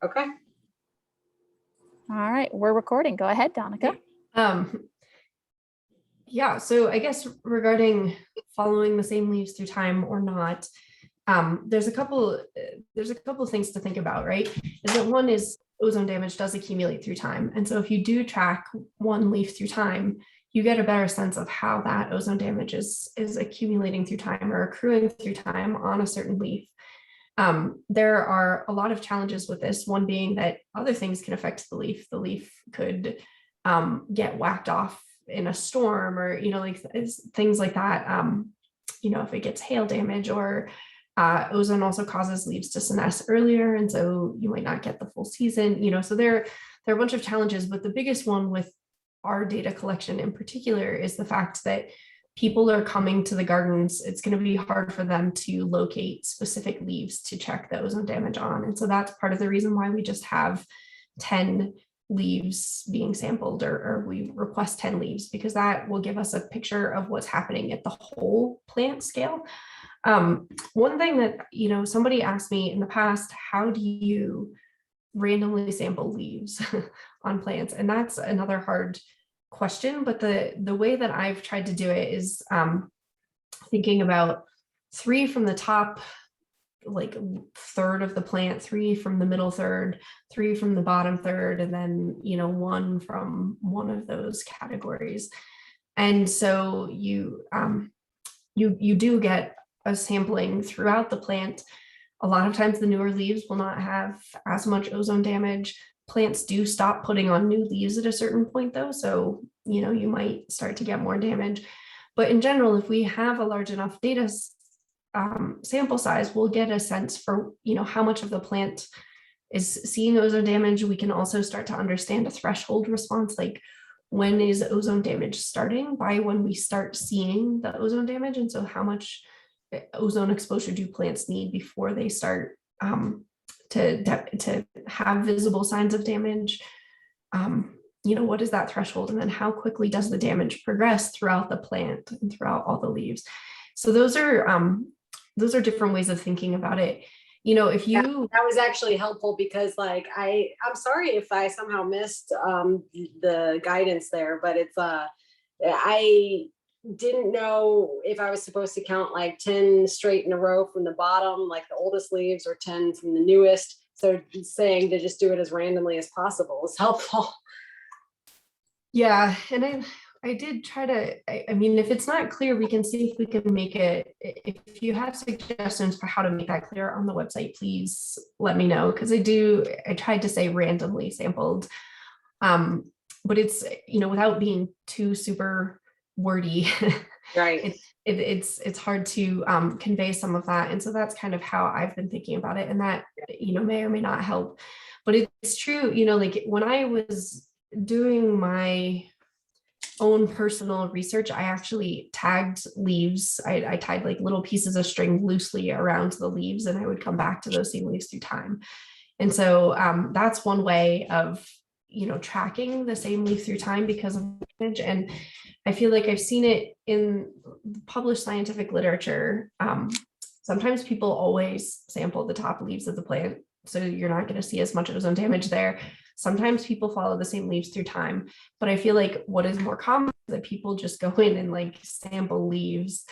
Okay. All right, we're recording. Go ahead, Donica. Yeah, so I guess regarding following the same leaves through time or not, there's a couple things to think about, right? Is that one is ozone damage does accumulate through time. And so if you do track one leaf through time, you get a better sense of how that ozone damage is accumulating through time or accruing through time on a certain leaf. There are a lot of challenges with this, one being that other things can affect the leaf. The leaf could get whacked off in a storm or, like things like that. If it gets hail damage or ozone also causes leaves to senesce earlier. And so you might not get the full season, so there are a bunch of challenges, but the biggest one with our data collection in particular is the fact that people are coming to the gardens. It's going to be hard for them to locate specific leaves to check the ozone damage on. And so that's part of the reason why we just have 10 leaves being sampled, or we request 10 leaves, because that will give us a picture of what's happening at the whole plant scale. One thing that, somebody asked me in the past, how do you randomly sample leaves on plants? And that's another hard question, but the way that I've tried to do it is thinking about 3 from the top like third of the plant, 3 from the middle third, 3 from the bottom third, and then 1 from one of those categories. And so you do get a sampling throughout the plant. A lot of times the newer leaves will not have as much ozone damage. Plants do stop putting on new leaves at a certain point though, so you might start to get more damage. But in general, if we have a large enough data sample size, we'll get a sense for how much of the plant is seeing ozone damage. We can also start to understand a threshold response, like when is ozone damage starting, by when we start seeing the ozone damage. And so how much ozone exposure do plants need before they start to have visible signs of damage? What is that threshold, and then how quickly does the damage progress throughout the plant and throughout all the leaves? So those are different ways of thinking about it. If you that was actually helpful, because I'm sorry if I somehow missed the guidance there, but it's I didn't know if I was supposed to count like 10 straight in a row from the bottom, like the oldest leaves, or 10 from the newest. So saying to just do it as randomly as possible is helpful. Yeah, and I did try to, I mean, if it's not clear, we can see if we can make it. If you have suggestions for how to make that clear on the website, please let me know, because I tried to say randomly sampled, but it's, without being too super wordy, right? It's hard to convey some of that. And so that's kind of how I've been thinking about it, and that, may or may not help. But it's true, like when I was doing my own personal research, I actually tagged leaves. I tied like little pieces of string loosely around the leaves, and I would come back to those same leaves through time. And so that's one way of, tracking the same leaf through time because of damage. And I feel like I've seen it in published scientific literature. Sometimes people always sample the top leaves of the plant, so you're not going to see as much ozone damage there. Sometimes people follow the same leaves through time, but I feel like what is more common is that people just go in and like sample leaves,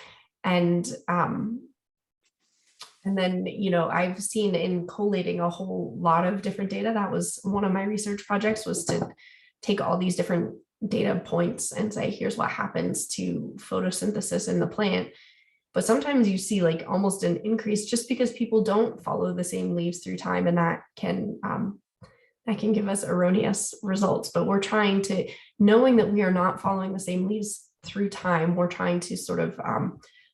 and then, I've seen in collating a whole lot of different data. That was one of my research projects, was to take all these different data points and say, here's what happens to photosynthesis in the plant. But sometimes you see like almost an increase just because people don't follow the same leaves through time, and that can give us erroneous results. But we're trying to, knowing that we are not following the same leaves through time, we're trying to sort of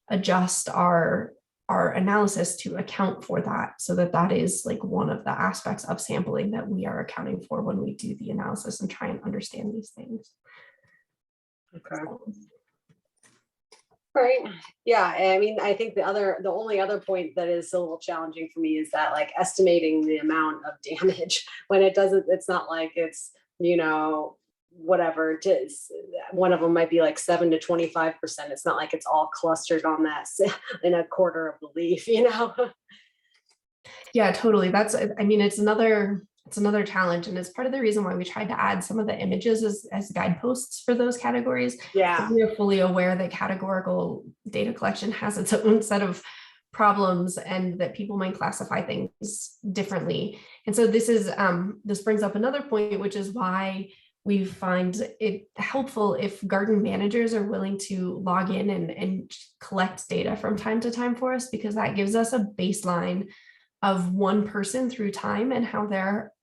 adjust our analysis to account for that, so that is like one of the aspects of sampling that we are accounting for when we do the analysis and try and understand these things. Okay. Right. Yeah. I mean, I think the only other point that is a little challenging for me is that like estimating the amount of damage when it's not like it's, whatever it is. One of them might be like 7 to 25%. It's not like it's all clustered on that in a quarter of the leaf, Yeah, totally. It's it's another challenge, and it's part of the reason why we tried to add some of the images as guideposts for those categories. Yeah. We are fully aware that categorical data collection has its own set of problems and that people might classify things differently. And so this brings up another point, which is why we find it helpful if garden managers are willing to log in and collect data from time to time for us, because that gives us a baseline of one person through time and how they're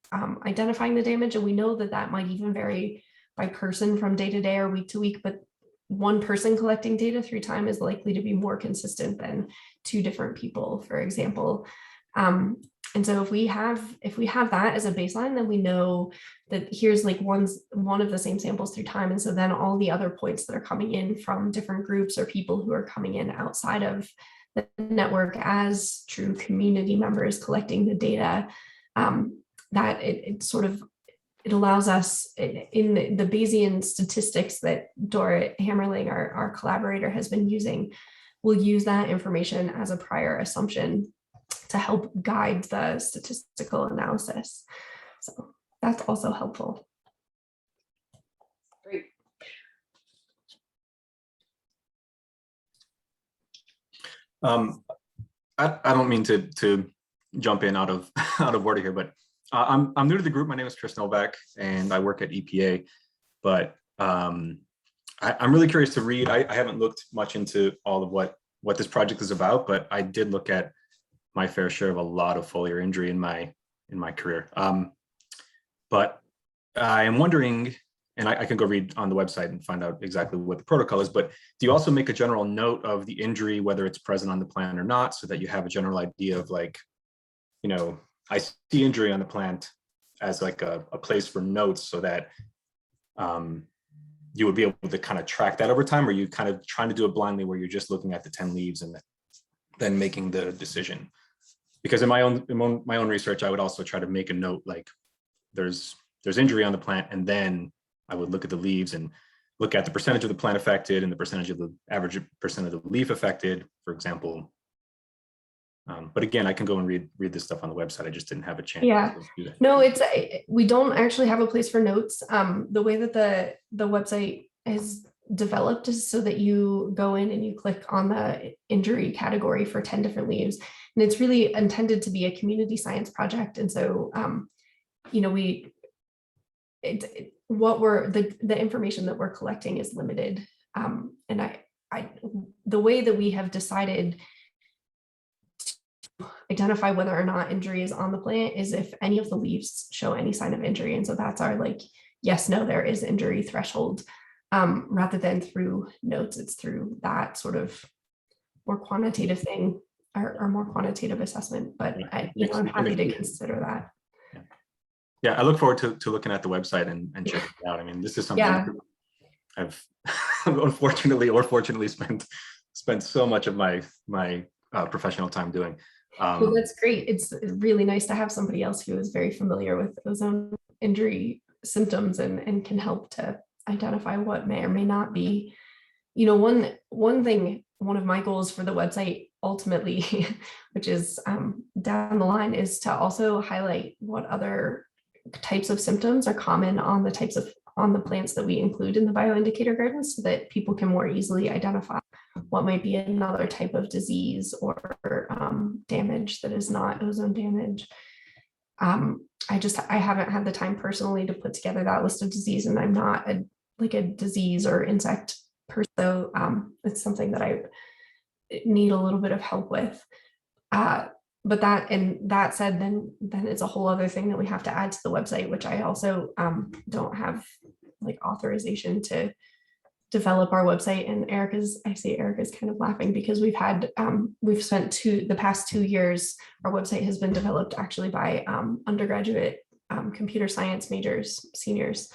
identifying the damage. And we know that that might even vary by person from day to day or week to week, but one person collecting data through time is likely to be more consistent than two different people, for example. And so if we have that as a baseline, then we know that here's like one of the same samples through time. And so then all the other points that are coming in from different groups or people who are coming in outside of the network as true community members collecting the data, that it allows us in the Bayesian statistics that Dora Hammerling, our collaborator, has been using. We'll use that information as a prior assumption to help guide the statistical analysis. So that's also helpful. Great. I don't mean to jump in out of order here, but I'm new to the group. My name is Chris Novak, and I work at EPA. But I'm really curious to read. I haven't looked much into all of what this project is about, but I did look at my fair share of a lot of foliar injury in my career. But I am wondering, and I can go read on the website and find out exactly what the protocol is, but do you also make a general note of the injury, whether it's present on the plant or not, so that you have a general idea of like, you know, I see injury on the plant as like a place for notes, so that you would be able to kind of track that over time, or you kind of trying to do it blindly where you're just looking at the 10 leaves and then making the decision? Because in my own research, I would also try to make a note like there's injury on the plant, and then I would look at the leaves and look at the percentage of the plant affected and the percentage of the average percent of the leaf affected, for example. But again, I can go and read this stuff on the website. I just didn't have a chance. Yeah, to do that. no, we don't actually have a place for notes. The way that the website is developed is so that you go in and you click on the injury category for 10 different leaves, and it's really intended to be a community science project. And so, you know, the information that we're collecting is limited, and the way that we have decided identify whether or not injury is on the plant is if any of the leaves show any sign of injury. And so that's our like, yes, no, there is injury threshold, rather than through notes. It's through that sort of more quantitative thing or more quantitative assessment. But I'm happy to consider that. Yeah, I look forward to looking at the website and checking it out. I mean, this is something I've unfortunately or fortunately spent so much of my professional time doing. Well, that's great. It's really nice to have somebody else who is very familiar with ozone injury symptoms and can help to identify what may or may not be. You know, one of my goals for the website ultimately, which is down the line, is to also highlight what other types of symptoms are common on the plants that we include in the bioindicator gardens, so that people can more easily identify what might be another type of disease or damage that is not ozone damage. I haven't had the time personally to put together that list of disease, and I'm not a disease or insect person, so it's something that I need a little bit of help with. But that said, then it's a whole other thing that we have to add to the website, which I also don't have like authorization to develop our website. And Erica's kind of laughing because we've spent the past 2 years, our website has been developed actually by undergraduate computer science majors, seniors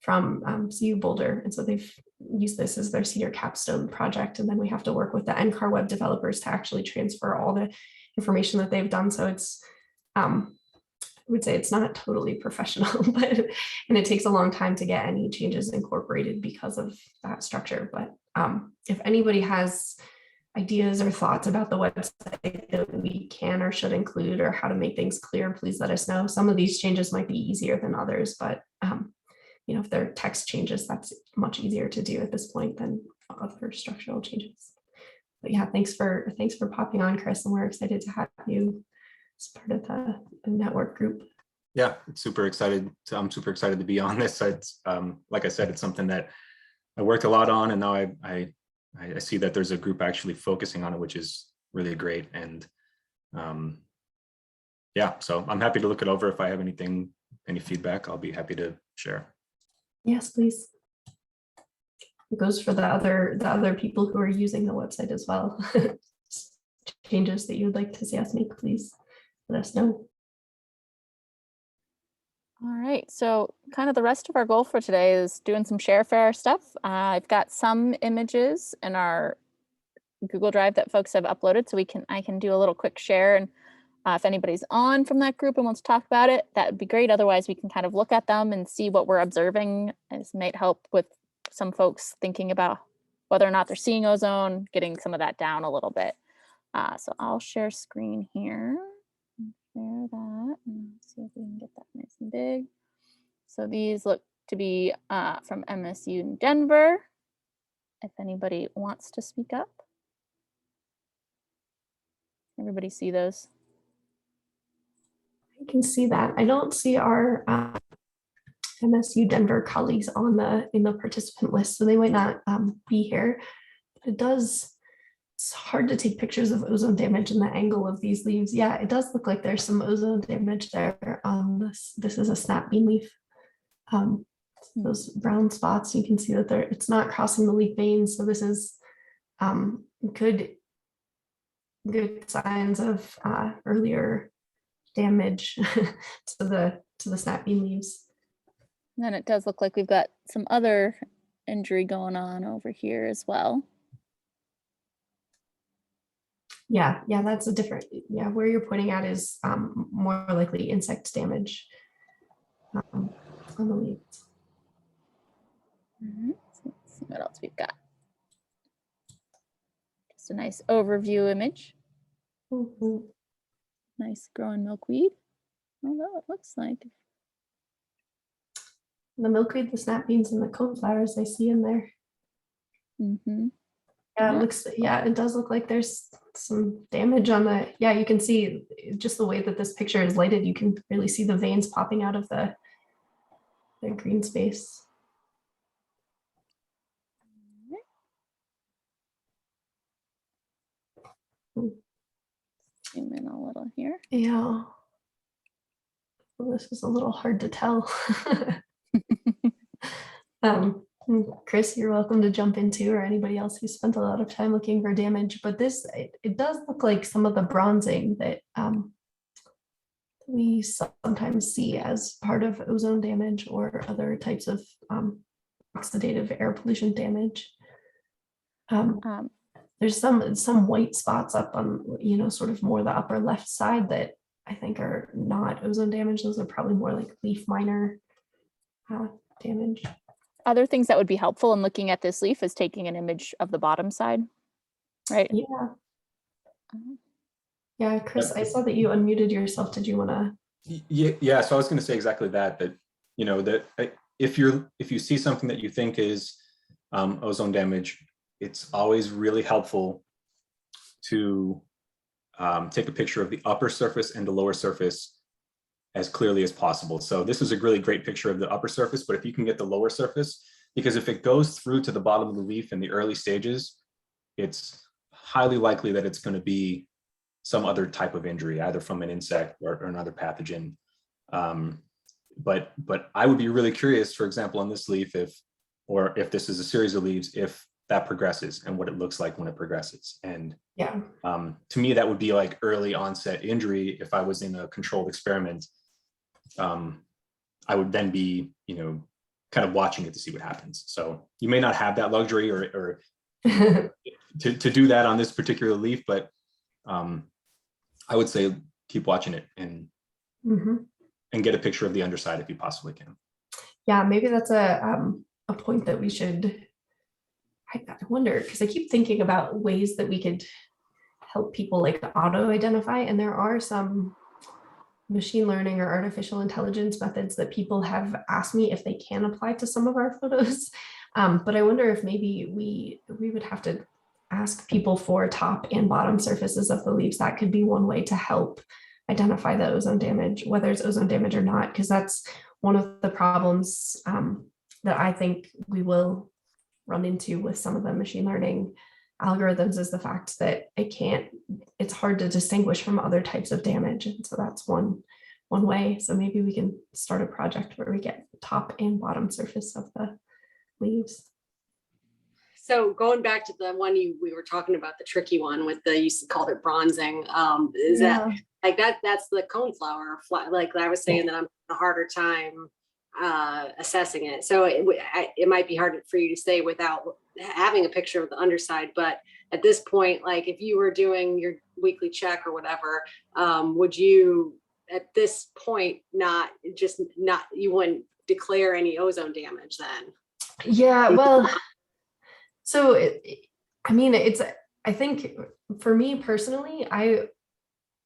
from CU Boulder. And so they've used this as their senior capstone project. And then we have to work with the NCAR web developers to actually transfer all the information that they've done. So it's, I would say it's not totally professional, and it takes a long time to get any changes incorporated because of that structure. But if anybody has ideas or thoughts about the website that we can or should include, or how to make things clear, please let us know. Some of these changes might be easier than others, but if they're text changes, that's much easier to do at this point than other structural changes. But yeah, thanks for popping on, Chris, and we're excited to have you as part of the network group. Yeah, it's super excited. I'm super excited to be on this. It's like I said, it's something that I worked a lot on, and now I see that there's a group actually focusing on it, which is really great. And yeah, so I'm happy to look it over. If I have any feedback, I'll be happy to share. Yes, please. It goes for the other people who are using the website as well. Changes that you would like to see us make, please let us know. All right, so kind of the rest of our goal for today is doing some ShareFair stuff. I've got some images in our Google Drive that folks have uploaded, so I can do a little quick share, and if anybody's on from that group and wants to talk about it, that would be great. Otherwise, we can kind of look at them and see what we're observing. This might help with some folks thinking about whether or not they're seeing ozone, getting some of that down a little bit. So I'll share screen here. Share that and see if we can get that nice and big. So these look to be from MSU in Denver. If anybody wants to speak up. Everybody see those? I can see that. I don't see our MSU Denver colleagues in the participant list, so they might not be here. But it's hard to take pictures of ozone damage in the angle of these leaves. Yeah, it does look like there's some ozone damage there on this. This is a snap bean leaf. Those brown spots, you can see that it's not crossing the leaf veins. So this is good signs of earlier damage to the snap bean leaves. And then it does look like we've got some other injury going on over here as well. Yeah, that's a different, where you're pointing at is more likely insect damage on the leaves. So let's see what else we've got. Just a nice overview image. Mm-hmm. Nice growing milkweed. Although it looks like The milkweed, the snap beans, and the coneflowers I see in there. mm-hmm. Yeah, it does look like there's some damage on you can see just the way that this picture is lighted, you can really see the veins popping out of the green space. Zoom in a little here. Yeah. Well, this is a little hard to tell. Chris, you're welcome to jump in too, or anybody else who spent a lot of time looking for damage, but it does look like some of the bronzing that we sometimes see as part of ozone damage or other types of oxidative air pollution damage. There's some white spots up on, sort of more the upper left side that I think are not ozone damage. Those are probably more like leaf minor damage. Other things that would be helpful in looking at this leaf is taking an image of the bottom side, right? Yeah. Yeah, Chris, I saw that you unmuted yourself. Did you want to? Yeah. So I was going to say exactly that if you see something that you think is ozone damage, it's always really helpful to take a picture of the upper surface and the lower surface as clearly as possible. So this is a really great picture of the upper surface, but if you can get the lower surface, because if it goes through to the bottom of the leaf in the early stages, it's highly likely that it's going to be some other type of injury, either from an insect or another pathogen. But I would be really curious, for example, on this leaf, if this is a series of leaves, if that progresses and what it looks like when it progresses. And yeah, to me, that would be like early onset injury. If I was in a controlled experiment, I would then be, kind of watching it to see what happens. So you may not have that luxury or to do that on this particular leaf, but I would say keep watching it and get a picture of the underside if you possibly can. Yeah, maybe that's a point that we should I wonder, because I keep thinking about ways that we could help people like auto identify, and there are some machine learning or artificial intelligence methods that people have asked me if they can apply to some of our photos. But I wonder if maybe we would have to ask people for top and bottom surfaces of the leaves. That could be one way to help identify the ozone damage, whether it's ozone damage or not, because that's one of the problems that I think we will run into with some of the machine learning algorithms, is the fact that it's hard to distinguish from other types of damage. And so that's one way. So maybe we can start a project where we get top and bottom surface of the leaves. So going back to the one we were talking about, the tricky one with you called it bronzing. Is that like that's the coneflower, like I was saying, that I'm having a harder time assessing it. So it might be hard for you to say without having a picture of the underside, but at this point, like if you were doing your weekly check or whatever, would you at this point you wouldn't declare any ozone damage then? Yeah, well, so I think for me personally,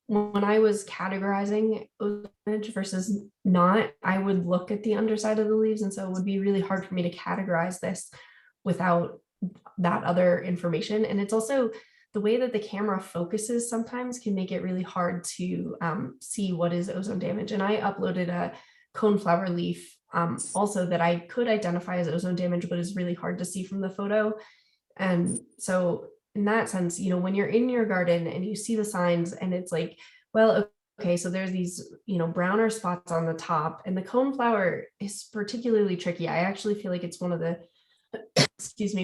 when I was categorizing ozone damage versus not, I would look at the underside of the leaves. And so it would be really hard for me to categorize this without that other information. And it's also the way that the camera focuses sometimes can make it really hard to see what is ozone damage. And I uploaded a coneflower leaf also that I could identify as ozone damage, but is really hard to see from the photo. And so in that sense, when you're in your garden and you see the signs and it's like, well, okay, so there's these, browner spots on the top, and the coneflower is particularly tricky. I actually feel like it's one of the,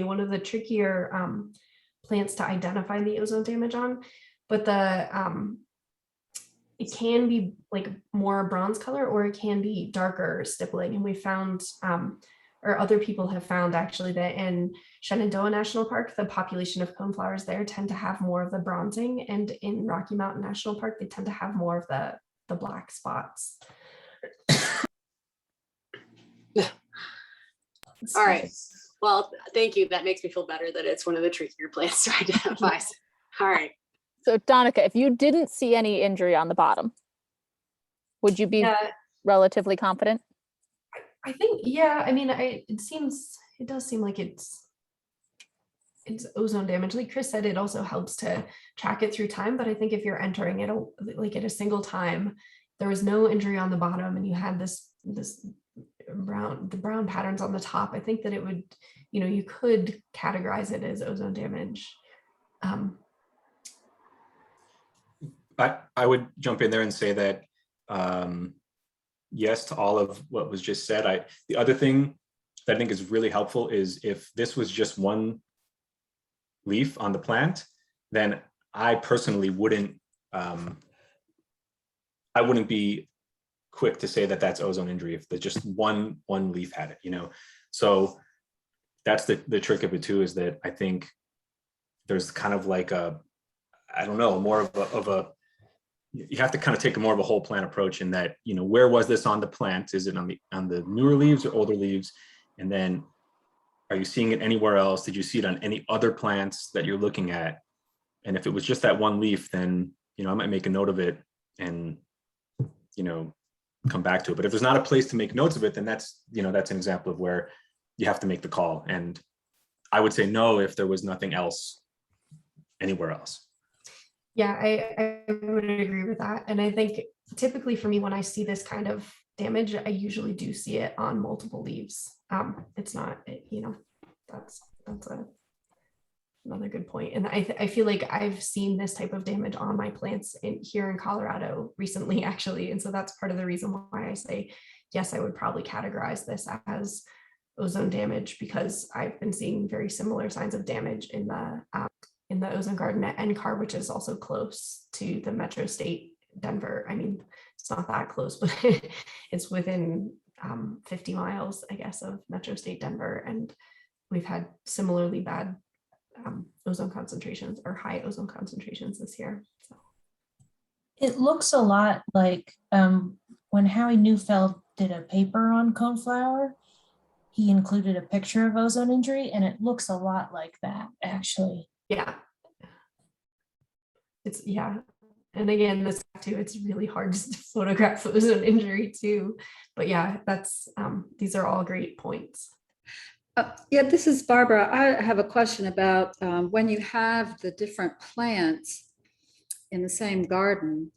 one of the trickier plants to identify the ozone damage on, but it can be like more bronze color, or it can be darker stippling. And we found, or other people have found actually, that in Shenandoah National Park, the population of coneflowers there tend to have more of the bronzing, and in Rocky Mountain National Park, they tend to have more of the black spots. All right. Well, thank you. That makes me feel better that it's one of the trickier plants to identify. All right. So Donica, if you didn't see any injury on the bottom, would you be relatively confident? I think, yeah, I mean, it does seem like it's ozone damage. Like Chris said, it also helps to track it through time. But I think if you're entering it like at a single time, there was no injury on the bottom, and you had the brown patterns on the top, I think that it would, you could categorize it as ozone damage. I would jump in there and say that yes to all of what was just said. The other thing that I think is really helpful is if this was just one leaf on the plant, then I personally wouldn't be quick to say that that's ozone injury if there's just one leaf had it, So that's the trick of it too, is that I think there's kind of like more of a you have to kind of take more of a whole plant approach in that, where was this on the plant? Is it on the newer leaves or older leaves? And then are you seeing it anywhere else? Did you see it on any other plants that you're looking at? And if it was just that one leaf, then, I might make a note of it and, come back to it. But if there's not a place to make notes of it, then that's an example of where you have to make the call. And I would say no if there was nothing else anywhere else. Yeah, I would agree with that. And I think typically for me, when I see this kind of damage, I usually do see it on multiple leaves. It's not, that's another good point. And I feel like I've seen this type of damage on my plants here in Colorado recently, actually. And so that's part of the reason why I say, yes, I would probably categorize this as ozone damage, because I've been seeing very similar signs of damage in the ozone garden at NCAR, which is also close to the metro state Denver. I mean, it's not that close, but it's within 50 miles, I guess, of metro state Denver. And we've had similarly bad ozone concentrations, or high ozone concentrations this year. So it looks a lot like when Howie Neufeld did a paper on coneflower, he included a picture of ozone injury, and it looks a lot like that, actually. Yeah. Yeah. And again, this too, it's really hard to photograph ozone injury too. But yeah, that's these are all great points. Yeah, this is Barbara. I have a question about when you have the different plants in the same garden,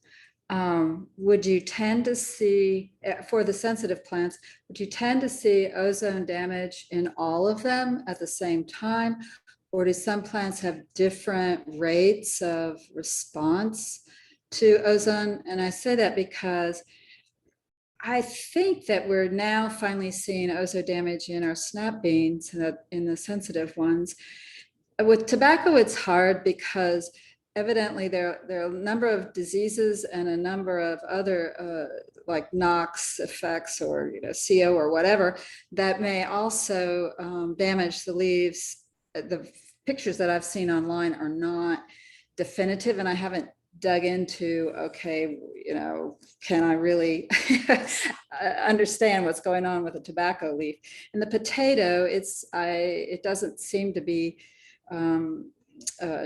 would you tend to see, for the sensitive plants, would you tend to see ozone damage in all of them at the same time? Or do some plants have different rates of response to ozone? And I say that because I think that we're now finally seeing ozone damage in our snap beans, in the sensitive ones. With tobacco, it's hard because evidently there are a number of diseases and a number of other like NOx effects or CO or whatever that may also damage the leaves. The pictures that I've seen online are not definitive, and I haven't dug into, okay, can I really understand what's going on with a tobacco leaf? And the potato, it doesn't seem to be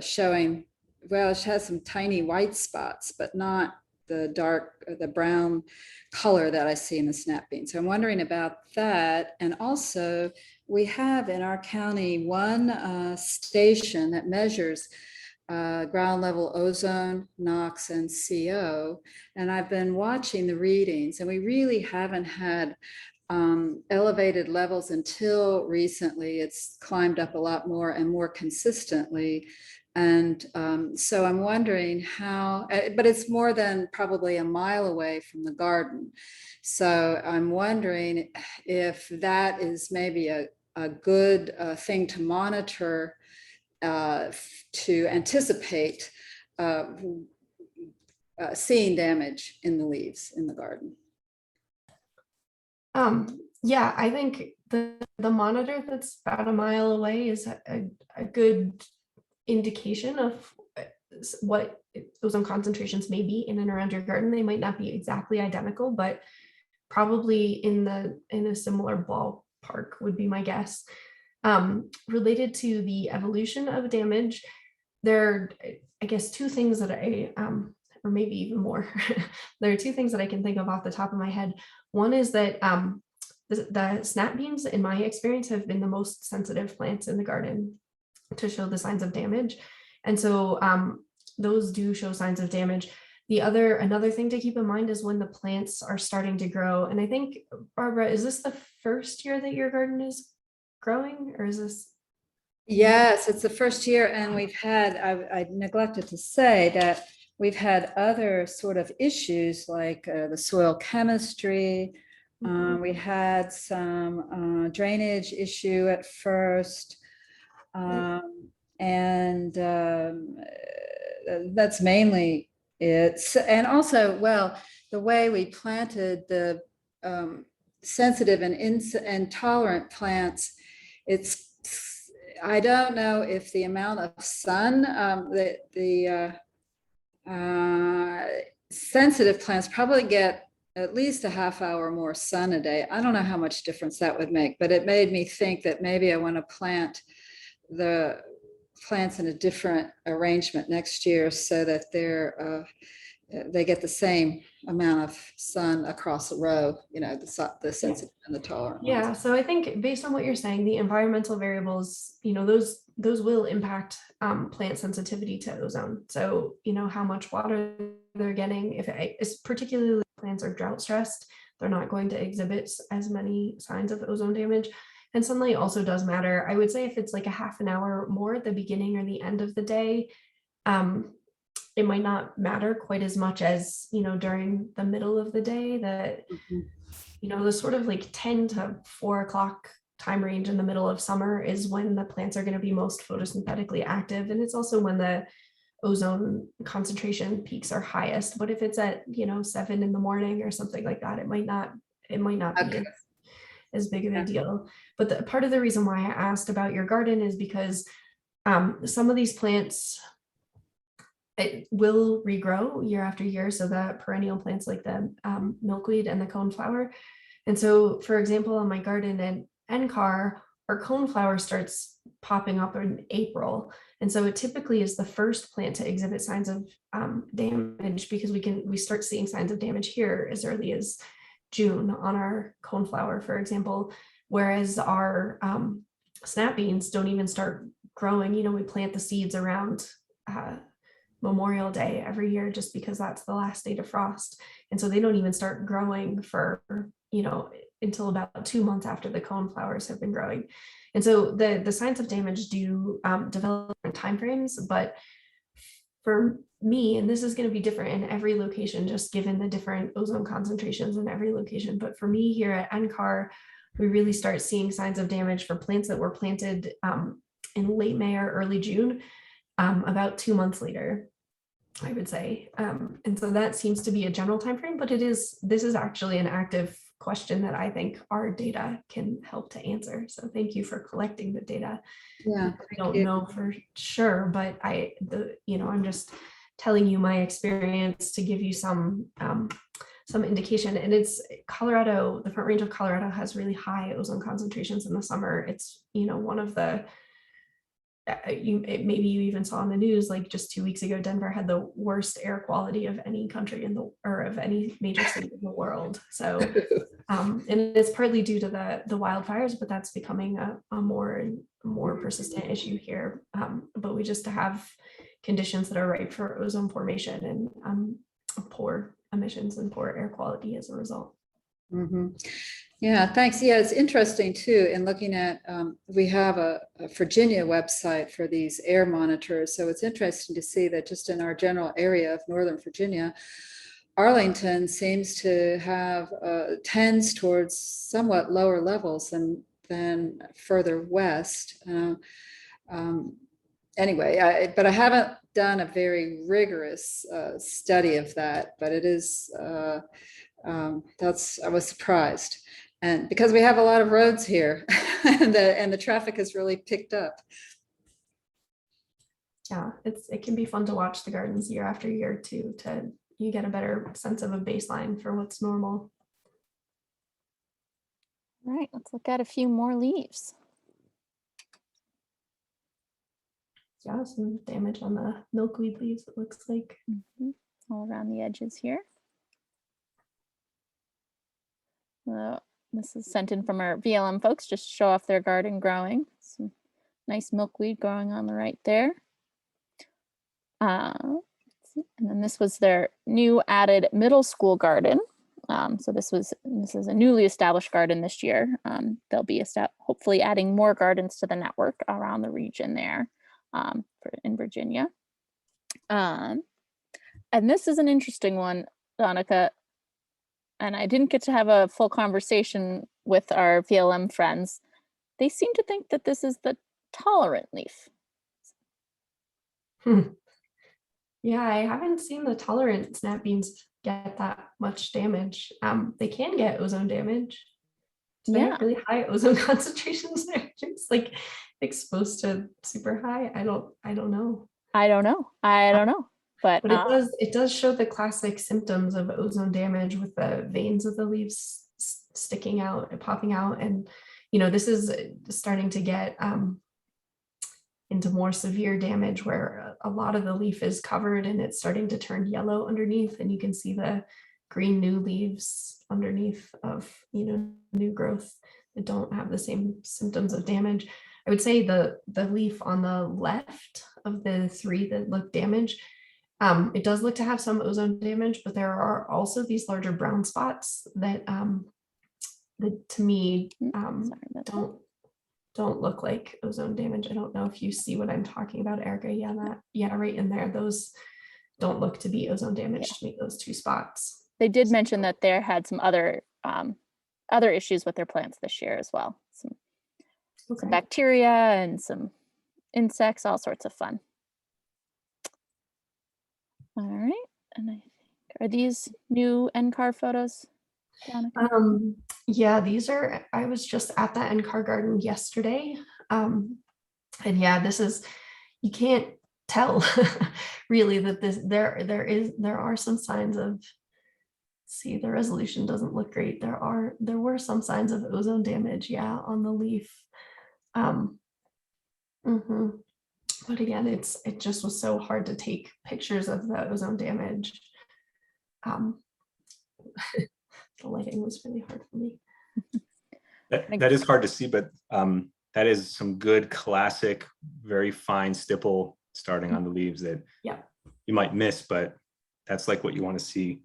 showing, well, it has some tiny white spots, but not the brown color that I see in the snap bean. So I'm wondering about that. And also we have in our county one station that measures ground level ozone, NOx, and CO. And I've been watching the readings, and we really haven't had elevated levels until recently. It's climbed up a lot more and more consistently. And so I'm wondering how, but it's more than probably a mile away from the garden. So I'm wondering if that is maybe a good thing to monitor to anticipate seeing damage in the leaves in the garden. Yeah, I think the monitor that's about a mile away is a good indication of what ozone concentrations may be in and around your garden. They might not be exactly identical, but probably in a similar ballpark would be my guess. Related to the evolution of damage, there are, I guess, two things that or maybe even more. There are two things that I can think of off the top of my head. One is that the snap beans, in my experience, have been the most sensitive plants in the garden to show the signs of damage. And so those do show signs of damage. Another thing to keep in mind is when the plants are starting to grow. And I think, Barbara, is this the first year that your garden is growing, or is this? Yes, it's the first year, and we've had, I neglected to say that we've had other sort of issues like the soil chemistry. We had some drainage issue at first. And that's mainly it. And also, well, the way we planted the sensitive and tolerant plants, I don't know if the amount of sun, the sensitive plants probably get at least a half hour more sun a day. I don't know how much difference that would make, but it made me think that maybe I want to plant the plants in a different arrangement next year so that they get the same amount of sun across the row, the sensitive and the tolerant Yeah, ones. so I think based on what you're saying, the environmental variables, those will impact plant sensitivity to ozone. So, how much water they're getting, if particularly plants are drought stressed, they're not going to exhibit as many signs of ozone damage. And sunlight also does matter. I would say if it's like a half an hour more at the beginning or the end of the day, it might not matter quite as much as, during the middle of the day that, the sort of like 10 to 4 o'clock time range in the middle of summer is when the plants are going to be most photosynthetically active. And it's also when the ozone concentration peaks are highest. But if it's at, 7 in the morning or something like that, it might not Okay. be as big of a deal. But part of the reason why I asked about your garden is because some of these plants, it will regrow year after year. So the perennial plants like the milkweed and the coneflower. And so, for example, in my garden NCAR, our coneflower starts popping up in April. And so it typically is the first plant to exhibit signs of damage, because we start seeing signs of damage here as early as June on our coneflower, for example, whereas our snap beans don't even start growing. You know, we plant the seeds around Memorial Day every year, just because that's the last day to frost. And so they don't even start growing for, you know, until about 2 months after the coneflowers have been growing. And so the signs of damage do develop in timeframes, but for me, and this is going to be different in every location, just given the different ozone concentrations in every location. But for me here at NCAR, we really start seeing signs of damage for plants that were planted in late May or early June, about 2 months later, I would say. And so that seems to be a general timeframe, but this is actually an active question that I think our data can help to answer. So thank you for collecting the data. Yeah, I don't know for sure, but I'm just telling you my experience to give you some indication. And it's Colorado, the Front Range of Colorado has really high ozone concentrations in the summer. It's, you know, one of the maybe you even saw in the news, like just 2 weeks ago, Denver had the worst air quality of any country or of any major city in the world. So, and it's partly due to the wildfires, but that's becoming a more persistent issue here. But we just have conditions that are ripe for ozone formation and poor emissions and poor air quality as a result. Mm-hmm. Yeah, thanks. Yeah, it's interesting too, in looking at, we have a Virginia website for these air monitors. So it's interesting to see that just in our general area of Northern Virginia, Arlington seems to have tends towards somewhat lower levels than further west. Anyway, but I haven't done a very rigorous study of that, but it is, I was surprised. And because we have a lot of roads here and the traffic has really picked up. Yeah, it can be fun to watch the gardens year after year too, you get a better sense of a baseline for what's normal. All right, let's look at a few more leaves. Yeah, some damage on the milkweed leaves, it looks like. All around the edges here. This is sent in from our VLM folks, just to show off their garden growing. Some nice milkweed growing on the right there. And then this was their new added middle school garden. So this is a newly established garden this year. They'll be hopefully adding more gardens to the network around the region there in Virginia. And this is an interesting one, Donica. And I didn't get to have a full conversation with our VLM friends. They seem to think that this is the tolerant leaf. Yeah, I haven't seen the tolerant snap beans get that much damage. They can get ozone damage. So they have really high ozone concentrations. They're just like exposed to super high. I don't know. I don't know. But it does show the classic symptoms of ozone damage with the veins of the leaves sticking out and popping out. And, you know, this is starting to get into more severe damage where a lot of the leaf is covered and it's starting to turn yellow underneath. And you can see the green new leaves underneath of, you know, new growth that don't have the same symptoms of damage. I would say the leaf on the left of the three that look damaged, it does look to have some ozone damage, but there are also these larger brown spots that to me don't look like ozone damage. I don't know if you see what I'm talking about, Erica. Yeah, right in there. Those don't look to be ozone damage to me, those two spots. They did mention that there had some other issues with their plants this year as well. Some bacteria and some insects, all sorts of fun. All right, and I think, are these new NCAR photos, Donica? Yeah, these are, I was just at that NCAR garden yesterday. And yeah, this is, you can't tell really that there are some signs of see, the resolution doesn't look great. There were some signs of ozone damage, yeah, on the leaf. Mhm. But again, it just was so hard to take pictures of the ozone damage. The lighting was really hard for me. That is hard to see, but that is some good classic, very fine stipple starting on the leaves that you might miss, but that's like what you want to see.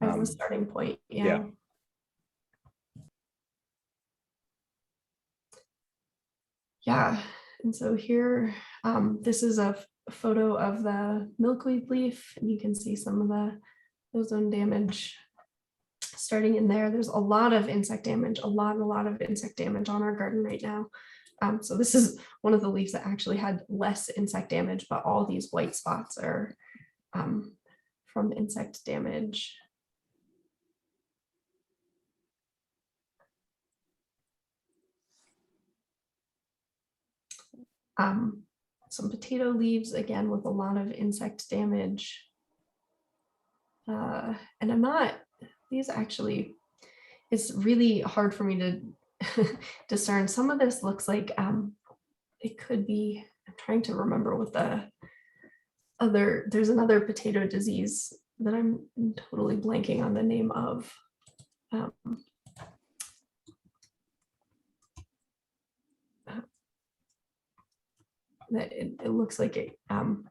As a starting point, yeah. Yeah, and so here, this is a photo of the milkweed leaf, and you can see some of the ozone damage starting in there. There's a lot of insect damage, a lot of insect damage on our garden right now. So this is one of the leaves that actually had less insect damage, but all these white spots are from insect damage. Some potato leaves, again, with a lot of insect damage. And I'm not, these actually, it's really hard for me to discern. Some of this looks like it could be, I'm trying to remember what the other, there's another potato disease that I'm totally blanking on the name of. That it looks like it, I'm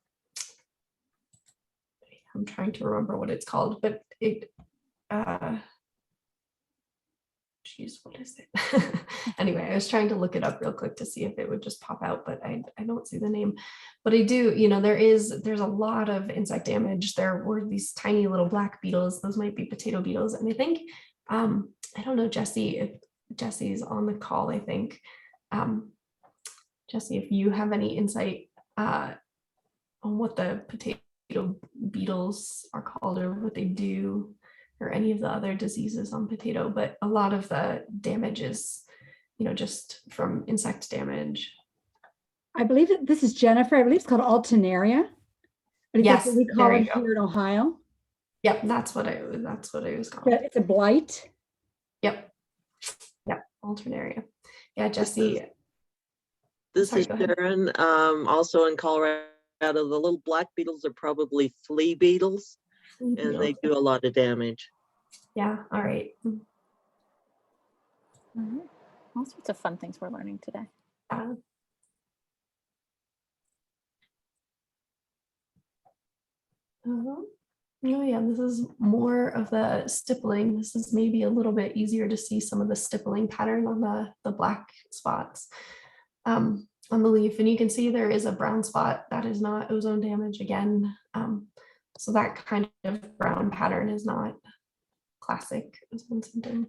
trying to remember what it's called, but it, geez, what is it? Anyway, I was trying to look it up real quick to see if it would just pop out, but I don't see the name. But I do, you know, there's a lot of insect damage. There were these tiny little black beetles. Those might be potato beetles. And I think, I don't know, Jesse, if Jesse's on the call, I think. Jesse, if you have any insight on what the potato beetles are called or what they do, or any of the other diseases on potato, but a lot of the damage is, you know, just from insect damage. I believe that this is Jennifer. I believe it's called alternaria. But Yes, that's what we call there you it go. here in Ohio. Yep, that's what I was called. It's a blight. Yep, alternaria. Yeah, Jesse. This is Sharon. Also in Colorado, the little black beetles are probably flea beetles, and they do a lot of damage. Yeah, all right. All sorts of fun things we're learning today. Oh yeah, this is more of the stippling. This is maybe a little bit easier to see some of the stippling pattern on the black spots on the leaf. And you can see there is a brown spot that is not ozone damage again. So that kind of brown pattern is not classic ozone symptom.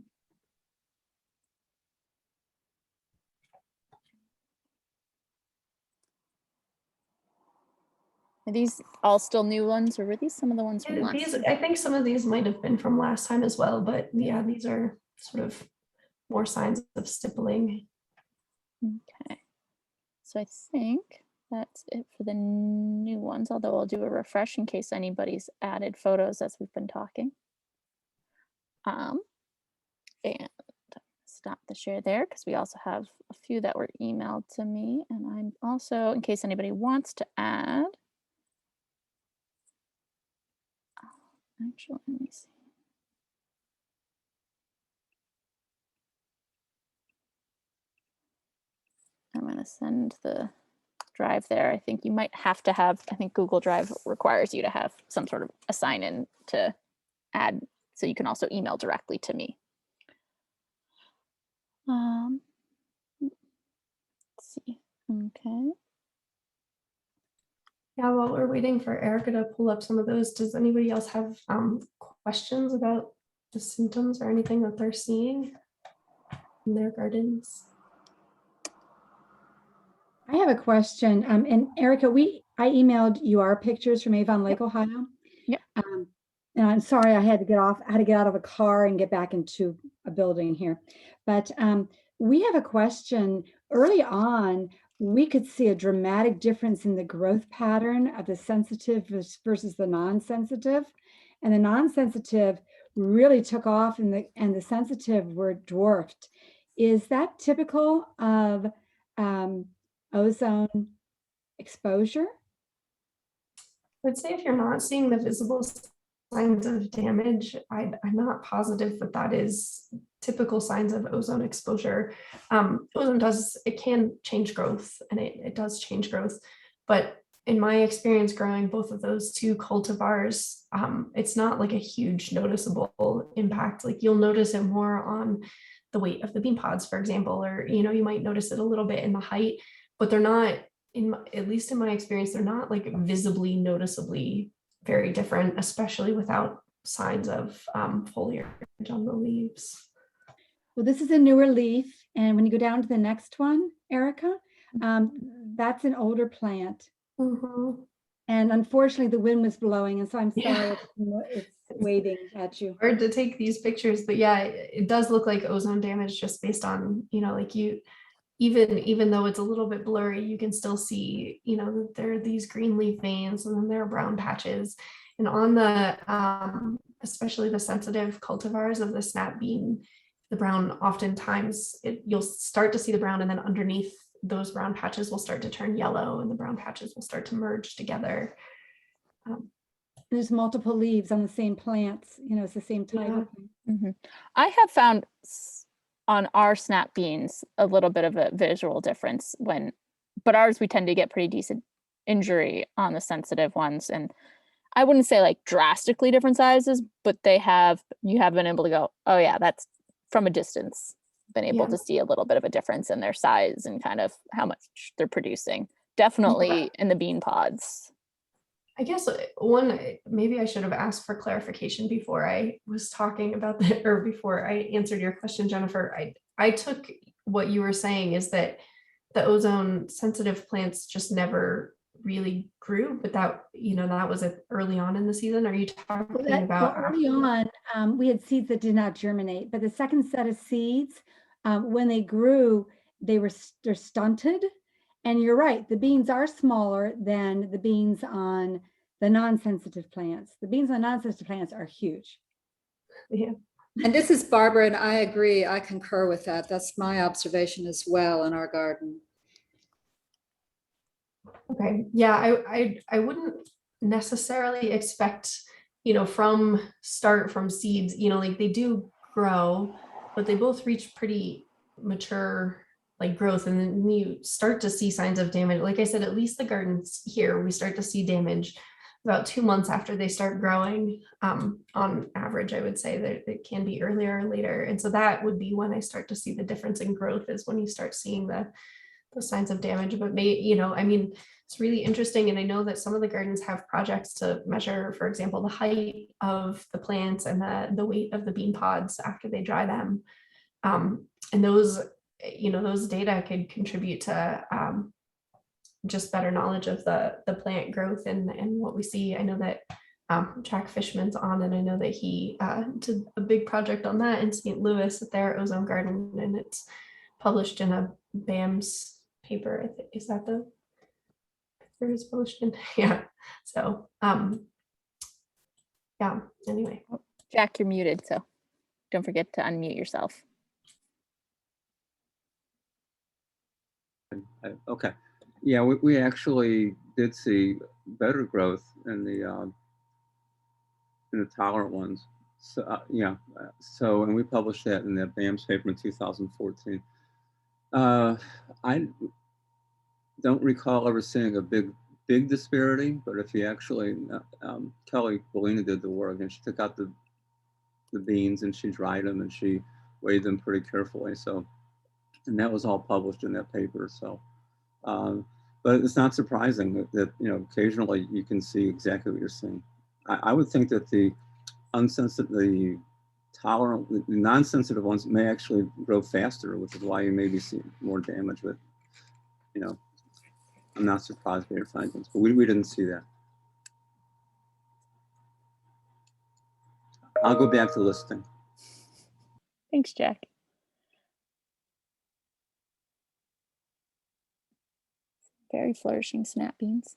Are these all still new ones, or were these some of the ones from last These, time? I think some of these might have been from last time as well, but yeah, these are sort of more signs of stippling. Okay, so I think that's it for the new ones, although I'll do a refresh in case anybody's added photos as we've been talking. And stop the share there because we also have a few that were emailed to me, and I'm also, in case anybody wants to add, actually, let me see. I'm going to send the drive there. I think you might have to have, I think Google Drive requires you to have some sort of a sign in to add, so you can also email directly to me. Let's see. Okay. Yeah, while we're waiting for Erica to pull up some of those, does anybody else have questions about the symptoms or anything that they're seeing in their gardens? I have a question. And Erica, I emailed you our pictures from Avon Lake, Ohio. Yeah. And I'm sorry, I had to get out of a car and get back into a building here. But we have a question. Early on, we could see a dramatic difference in the growth pattern of the sensitive versus the non-sensitive. And the non-sensitive really took off and the sensitive were dwarfed. Is that typical of ozone exposure? I would say if you're not seeing the visible signs of damage, I'm not positive that that is typical signs of ozone exposure. Ozone it can change growth, and it does change growth. But in my experience growing both of those two cultivars, it's not like a huge noticeable impact. Like you'll notice it more on the weight of the bean pods, for example, or you might notice it a little bit in the height, but they're not, at least in my experience, they're not like visibly noticeably very different, especially without signs of foliage on the leaves. Well, this is a newer leaf, and when you go down to the next one, Erica, that's an older plant. Mm-hmm. And unfortunately, the wind was blowing, and so I'm sorry it's waving at you. Hard to take these pictures, but yeah, it does look like ozone damage just based on, like even though it's a little bit blurry, you can still see, that there are these green leaf veins and then there are brown patches. And on the, especially the sensitive cultivars of the snap bean, the brown, oftentimes you'll start to see the brown, and then underneath those brown patches will start to turn yellow, and the brown patches will start to merge together. There's multiple leaves on the same plants, it's the same type. Yeah. Mhm. I have found on our snap beans a little bit of a visual difference but ours we tend to get pretty decent injury on the sensitive ones, and I wouldn't say like drastically different sizes, but you have been able to go, oh yeah, that's from a distance, been able to see a little bit of a difference in their size and kind of how much they're producing. Definitely in the bean pods. I guess maybe I should have asked for clarification before I was talking about that, or before I answered your question, Jennifer. I took what you were saying is that the ozone sensitive plants just never really grew, but that was early on in the season. Are you talking about early on? We had seeds that did not germinate, but the second set of seeds, when they grew, they're stunted. And you're right, the beans are smaller than the beans on the non-sensitive plants. The beans on non-sensitive plants are huge. Yeah. And this is Barbara, and I agree. I concur with that. That's my observation as well in our garden. Okay. Yeah, I wouldn't necessarily expect, from seeds, like they do grow, but they both reach pretty mature like growth, and then you start to see signs of damage. Like I said, at least the gardens here, we start to see damage about 2 months after they start growing. On average, I would say that it can be earlier or later. And so that would be when I start to see the difference in growth, is when you start seeing the signs of damage. But it's really interesting. And I know that some of the gardens have projects to measure, for example, the height of the plants and the weight of the bean pods after they dry them. And those data could contribute to just better knowledge of the plant growth and what we see. I know that Jack Fishman's on, and I know that he did a big project on that in St. Louis at their ozone garden, and it's published in a BAMS paper. Is that the paper is published in? Yeah. So yeah, anyway. Jack, you're muted, so don't forget to unmute yourself. Okay. Yeah, we actually did see better growth in the tolerant ones. So so, and we published that in the BAMS paper in 2014. I don't recall ever seeing a big disparity, but if you actually, Kelly Bolina did the work, and she took out the beans and she dried them and she weighed them pretty carefully. So, and that was all published in that paper. So, but it's not surprising that occasionally you can see exactly what you're seeing. I would think that the non-sensitive ones may actually grow faster, which is why you maybe see more damage. But I'm not surprised by your findings, but we didn't see that. I'll go back to listing. Thanks, Jack. Very flourishing snap beans.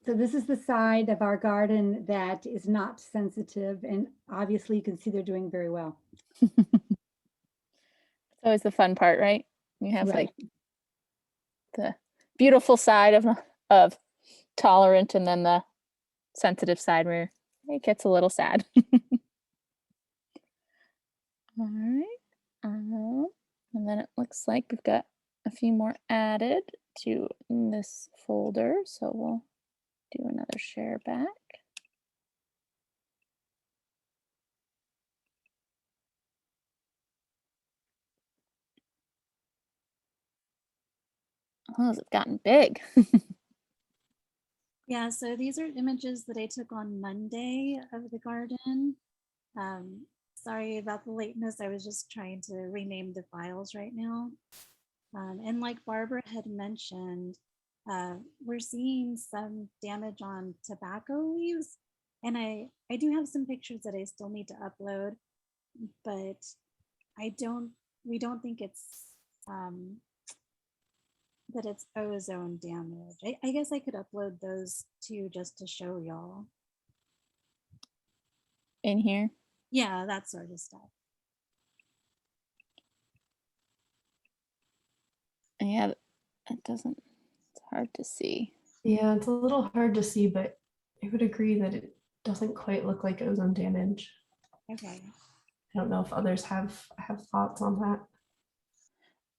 So this is the side of our garden that is not sensitive, and obviously you can see they're doing very well. It's always the fun part, right? You have Right. like the beautiful side of tolerant, and then the sensitive side where it gets a little sad. All right. And then it looks like we've got a few more added to this folder. So we'll do another share back. Oh, it's gotten big. Yeah, so these are images that I took on Monday of the garden. Sorry about the lateness. I was just trying to rename the files right now. And like Barbara had mentioned, we're seeing some damage on tobacco leaves. And I do have some pictures that I still need to upload, but we don't think it's, that it's ozone damage. I guess I could upload those too, just to show y'all. In here. Yeah, that sort of stuff. Yeah, it doesn't, it's hard to see. Yeah, it's a little hard to see, but I would agree that it doesn't quite look like ozone damage. Okay. I don't know if others have thoughts on that.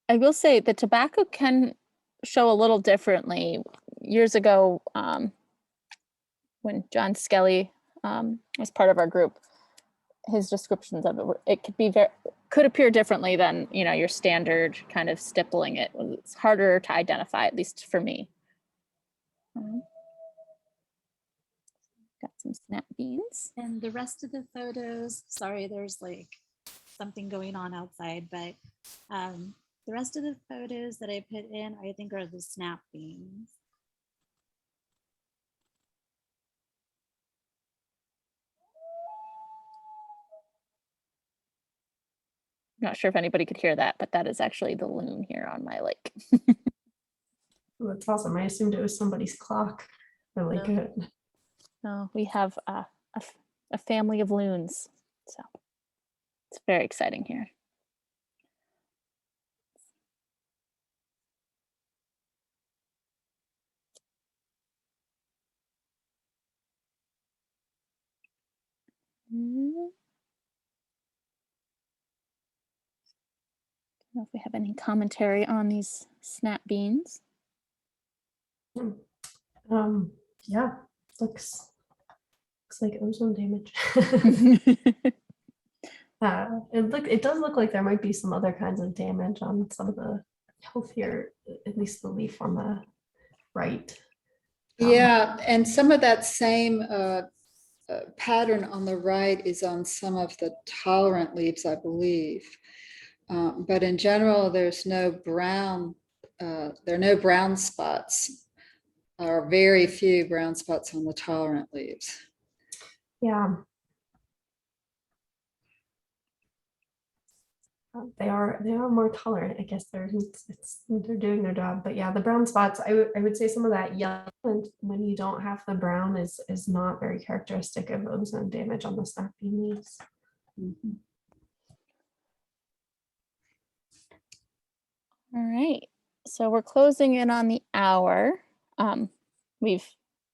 I will say the tobacco can show a little differently. Years ago, when John Skelly was part of our group, his descriptions of it could be could appear differently than, you know, your standard kind of stippling it. It's harder to identify, at least for me. Got some snap beans. And the rest of the photos, sorry, there's like something going on outside, but the rest of the photos that I put in, I think are the snap beans. Not sure if anybody could hear that, but that is actually the loon here on my lake. Oh, that's awesome. I assumed it was somebody's clock. Really No. good. No, we have a family of loons, so it's very exciting here. Don't know if we have any commentary on these snap beans. Yeah, looks like ozone damage. It does look like there might be some other kinds of damage on some of the healthier, at least the leaf on the right. Yeah, and some of that same pattern on the right is on some of the tolerant leaves, I believe. But in general, there's no brown, there are no brown spots, or very few brown spots on the tolerant leaves. Yeah. They are more tolerant. I guess they're doing their job. But yeah, the brown spots, I would say some of that yellow, and when you don't have the brown, is not very characteristic of ozone damage on the snap bean leaves. Mhm. All right, so we're closing in on the hour. We've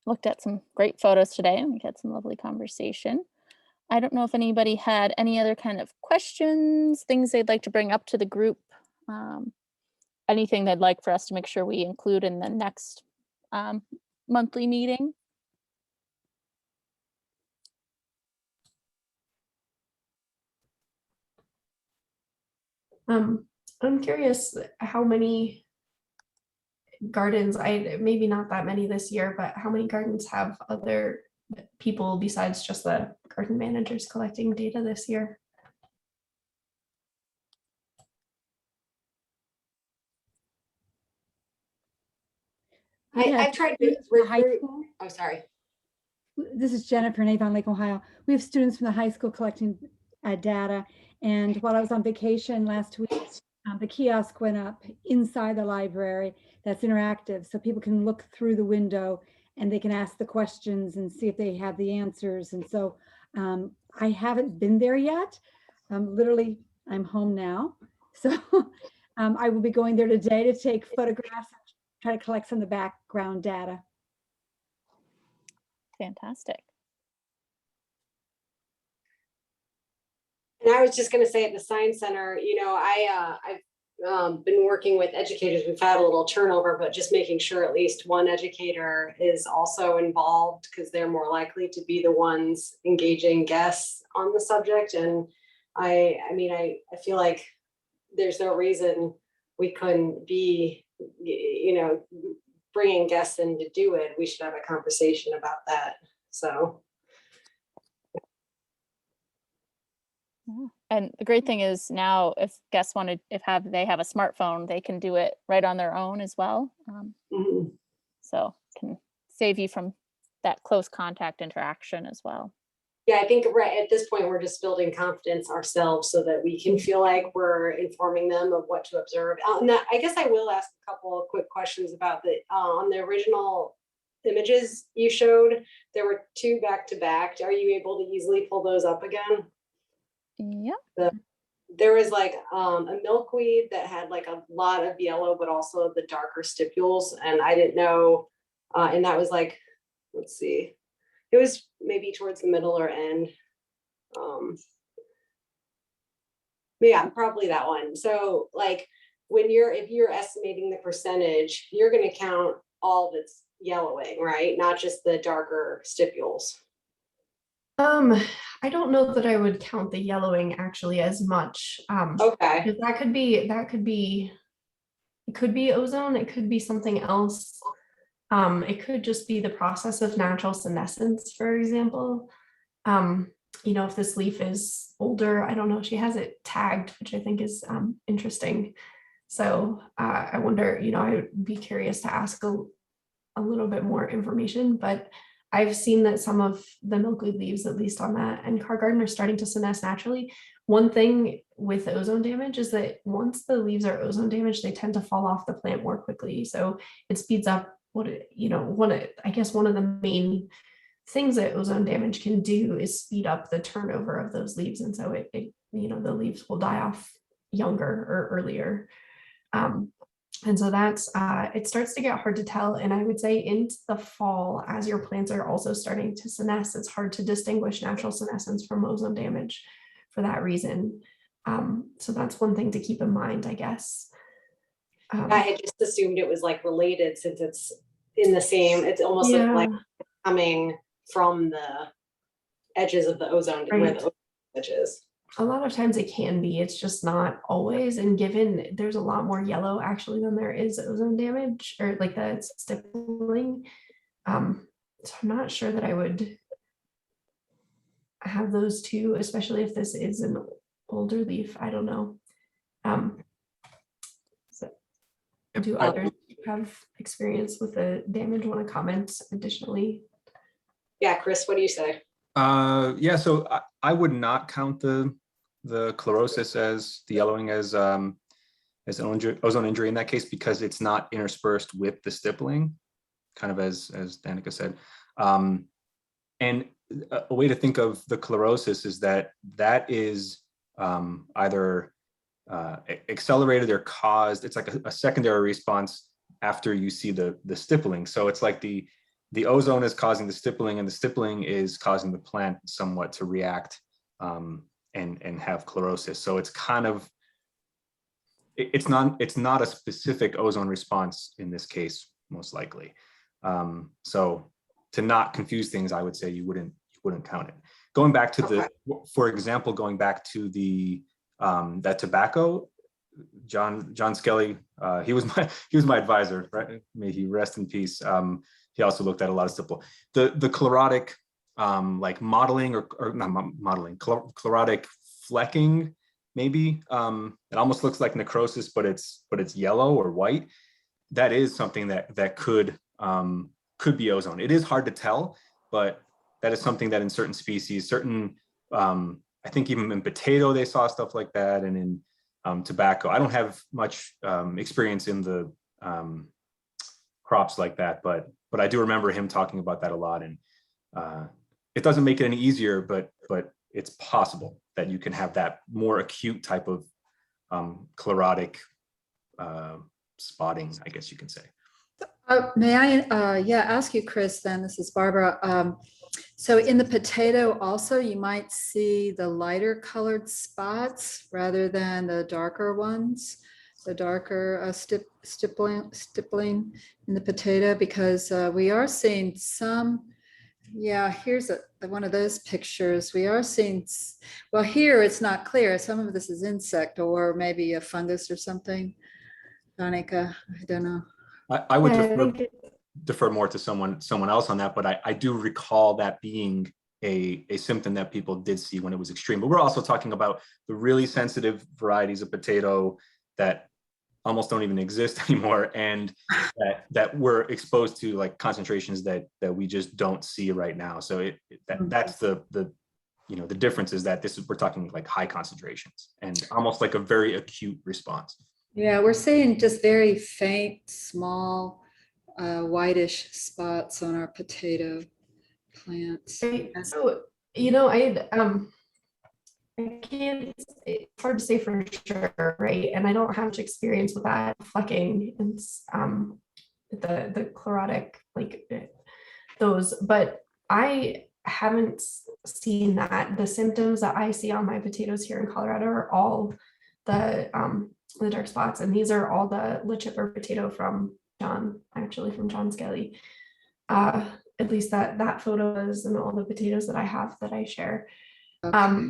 looked at some great photos today, and we had some lovely conversation. I don't know if anybody had any other kind of questions, things they'd like to bring up to the group, anything they'd like for us to make sure we include in the next monthly meeting. I'm curious how many gardens, maybe not that many this year, but how many gardens have other people besides just the garden managers collecting data this year? I tried to High recruit. school. Oh, sorry. This is Jennifer in Avon Lake, Ohio. We have students from the high school collecting data. And while I was on vacation last week, the kiosk went up inside the library that's interactive. So people can look through the window and they can ask the questions and see if they have the answers. And so I haven't been there yet. Literally, I'm home now. So I will be going there today to take photographs and try to collect some of the background data. Fantastic. And I was just going to say at the Science Center, you know, I've been working with educators. We've had a little turnover, but just making sure at least one educator is also involved because they're more likely to be the ones engaging guests on the subject. And I mean, I feel like there's no reason we couldn't be, you know, bringing guests in to do it. We should have a conversation about that. So. Yeah. And the great thing is now if guests wanted, they have a smartphone, they can do it right on their own as well. So can save you from that close contact interaction as well. Yeah, I think right at this point, we're just building confidence ourselves so that we can feel like we're informing them of what to observe. Now, I guess I will ask a couple of quick questions about on the original images you showed, there were 2 back to back. Are you able to easily pull those up again? Yeah. There was like a milkweed that had like a lot of yellow, but also the darker stipules. And I didn't know, and that was like, let's see, it was maybe towards the middle or end. Yeah, probably that one. So like if you're estimating the percentage, you're going to count all that's yellowing, right? Not just the darker stipules. I don't know that I would count the yellowing actually as much. Okay. Because it could be ozone, it could be something else. It could just be the process of natural senescence, for example. You know, if this leaf is older, I don't know, she has it tagged, which I think is interesting. So I wonder, you know, I would be curious to ask a little bit more information, but I've seen that some of the milkweed leaves, at least on that NCAR garden, are starting to senesce naturally. One thing with ozone damage is that once the leaves are ozone damaged, they tend to fall off the plant more quickly. So it speeds up I guess one of the main things that ozone damage can do is speed up the turnover of those leaves. And so it you know, the leaves will die off younger or earlier. And so that's, it starts to get hard to tell. And I would say into the fall, as your plants are also starting to senesce, it's hard to distinguish natural senescence from ozone damage for that reason. So that's one thing to keep in mind, I guess. I had just assumed it was like related since it's in the same, it's almost like coming from the edges of the ozone, where the ozone edges. A lot of times it can be, it's just not always. And given there's a lot more yellow actually than there is ozone damage or like the stippling. So I'm not sure that I would have those 2, especially if this is an older leaf. I don't know. So do others have experience with the damage? Want to comment additionally? Yeah, Chris, what do you say? Yeah, so I would not count the chlorosis as the yellowing as an ozone injury in that case, because it's not interspersed with the stippling, kind of as Danica said. And a way to think of the chlorosis is that is either accelerated or caused. It's like a secondary response after you see the stippling. So it's like the ozone is causing the stippling, and the stippling is causing the plant somewhat to react and have chlorosis. So it's kind of, it's not a specific ozone response in this case, most likely. So to not confuse things, I would say you wouldn't count it. Going back to for example, going back to the that tobacco, John Skelly, he was my advisor, right? May he rest in peace. He also looked at a lot of stipple. The chlorotic like modeling or not modeling, chlorotic flecking, maybe. It almost looks like necrosis, but it's yellow or white. That is something that could be ozone. It is hard to tell, but that is something that in certain species, I think even in potato they saw stuff like that, and in tobacco. I don't have much experience in the crops like that, but I do remember him talking about that a lot. And it doesn't make it any easier, but it's possible that you can have that more acute type of chlorotic spotting, I guess you can say. May I ask you, Chris, then, this is Barbara. So in the potato also, you might see the lighter colored spots rather than the darker ones, the darker stippling in the potato, because we are seeing some, here's one of those pictures. We are seeing, well, here it's not clear. Some of this is insect or maybe a fungus or something. Danica, I don't know. I would defer more to someone else on that, but I do recall that being a symptom that people did see when it was extreme. But we're also talking about the really sensitive varieties of potato that almost don't even exist anymore, and that we're exposed to like concentrations that we just don't see right now. So that's the the difference, is that we're talking like high concentrations and almost like a very acute response. Yeah, we're seeing just very faint, small, whitish spots on our potato plants. So, I can't, it's hard to say for sure, right? And I don't have much experience with that flecking and the chlorotic, like those, but I haven't seen that. The symptoms that I see on my potatoes here in Colorado are all the dark spots, and these are all the Le Chipper potato from John Skelly. At least that photo is, and all the potatoes that I have that I share. Okay.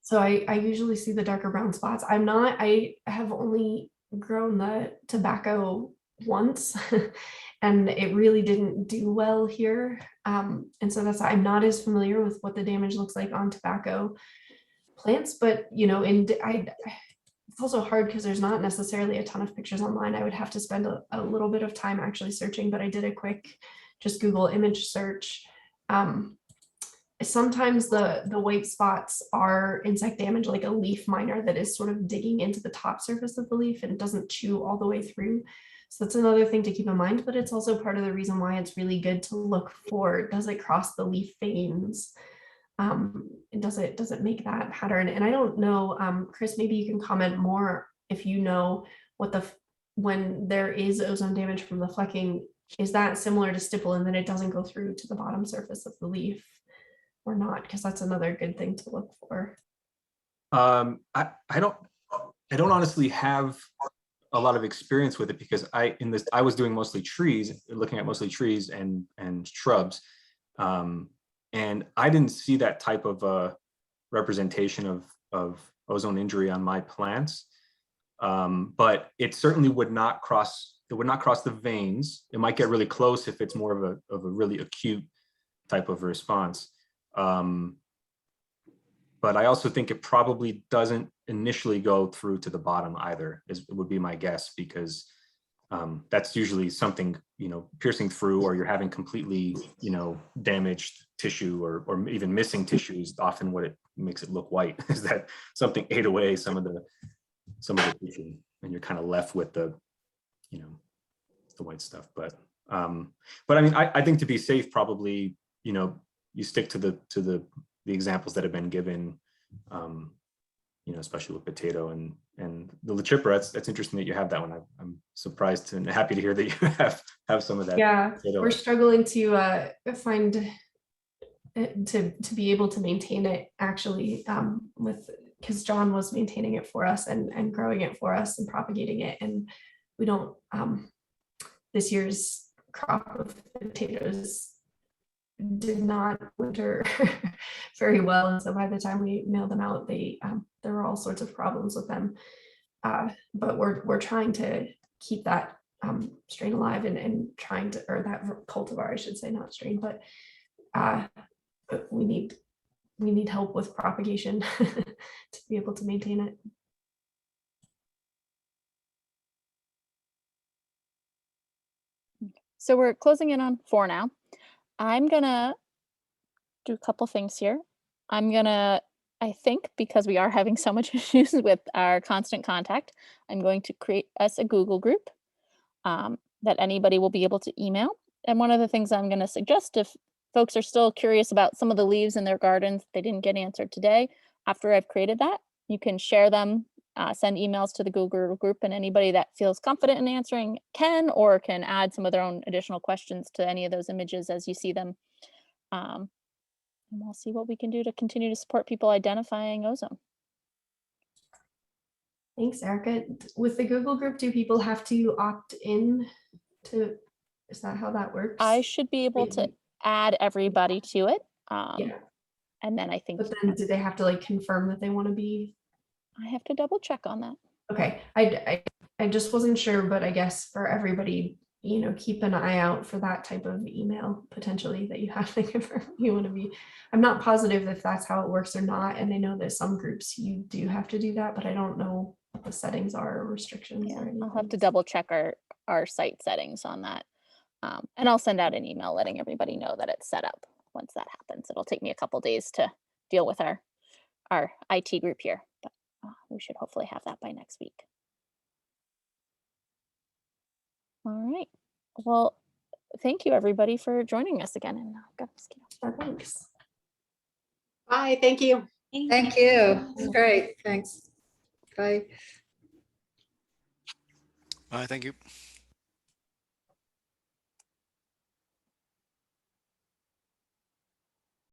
So I usually see the darker brown spots. I have only grown the tobacco once and it really didn't do well here. And so I'm not as familiar with what the damage looks like on tobacco plants, but it's also hard because there's not necessarily a ton of pictures online. I would have to spend a little bit of time actually searching, but I did a quick just Google image search. Sometimes the white spots are insect damage, like a leaf miner that is sort of digging into the top surface of the leaf and it doesn't chew all the way through. So that's another thing to keep in mind, but it's also part of the reason why it's really good to look for, does it cross the leaf veins? Does it make that pattern? And I don't know, Chris, maybe you can comment more if you know when there is ozone damage from the flecking, is that similar to stipple and then it doesn't go through to the bottom surface of the leaf or not? Because that's another good thing to look for. I don't honestly have a lot of experience with it, because I was doing mostly trees, looking at mostly trees and shrubs. And I didn't see that type of representation of ozone injury on my plants. But it certainly would not cross the veins. It might get really close if it's more of a really acute type of response. But I also think it probably doesn't initially go through to the bottom either, it would be my guess, because that's usually something, piercing through, or you're having completely, damaged tissue or even missing tissue is often what it makes it look white, is that something ate away some of the tissue and you're kind of left with the white stuff. But I mean, I think to be safe, probably, you stick to the examples that have been given, especially with potato and the Le Chipper. That's interesting that you have that one. I'm surprised and happy to hear that you have some of that. Yeah, potato. we're struggling to find it, to be able to maintain it actually, because John was maintaining it for us and growing it for us and propagating it, and we don't. This year's crop of potatoes did not winter very well, and so by the time we mailed them out, there were all sorts of problems with them. But we're trying to keep that strain alive and trying to, or that cultivar, I should say, not strain, but we need help with propagation to be able to maintain it. So we're closing in on 4 now. I'm gonna do a couple things here. I think because we are having so much issues with our constant contact, I'm going to create us a Google group. that anybody will be able to email. And one of the things I'm going to suggest, if folks are still curious about some of the leaves in their gardens they didn't get answered today, after I've created that, you can share them, send emails to the Google group, and anybody that feels confident in answering can, or can add some of their own additional questions to any of those images as you see them. And we'll see what we can do to continue to support people identifying ozone. Thanks, Erica. With the Google group, do people have to opt in to, is that how that works? I should be able to add everybody to it. Yeah. And then I think, But then do they have to like confirm that they want to be? I have to double check on that. Okay, I just wasn't sure, but I guess for everybody, you know, keep an eye out for that type of email potentially that you have to confirm you want to be. I'm not positive if that's how it works or not, and I know that some groups you do have to do that, but I don't know what the settings are or restrictions Yeah, or anything. I'll have to double check our site settings on that. And I'll send out an email letting everybody know that it's set up. Once that happens, it'll take me a couple days to deal with our IT group here, but we should hopefully have that by next week. All right. Well, thank you everybody for joining us again. And I've got a mosquito. Thanks. Bye, thank you. Thank you. It's great. Thanks. Bye. Thank you.